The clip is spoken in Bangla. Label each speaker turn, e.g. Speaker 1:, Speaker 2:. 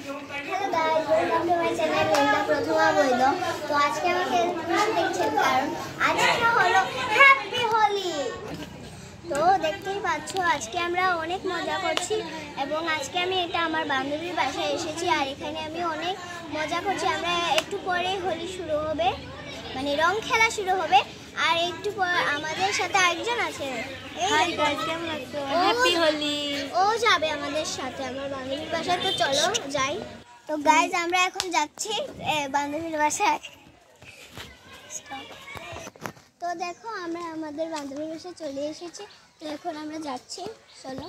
Speaker 1: Hello guys, welcome to my channel Linda Prathama Baidya. তো আজকে আমাকে দেখছেন কারণ আজকে হলো হ্যাপি হোলি। তো দেখতেই পাচ্ছ আজকে আমরা অনেক মজা করছি এবং আজকে আমি এটা আমার বান্ধবীর বাসায় এসেছি আর এখানে আমি অনেক মজা করছি। আমরা একটু পরে হোলি শুরু হবে, মানে রং খেলা শুরু হবে। আর একটু পর আমাদের সাথে আরেকজন আছে।
Speaker 2: হাই গাইস, কেমন আছো? হ্যাপি হোলি।
Speaker 1: ও যাবে আমাদের সাথে আমার বান্ধবীর বাসায়, তো চলো যাই। তো গাইজ আমরা এখন যাচ্ছি বান্ধবীর বাসায়। তো দেখো আমরা আমাদের বান্ধবীর বাসায় চলে এসেছি। তো এখন আমরা যাচ্ছি, চলো।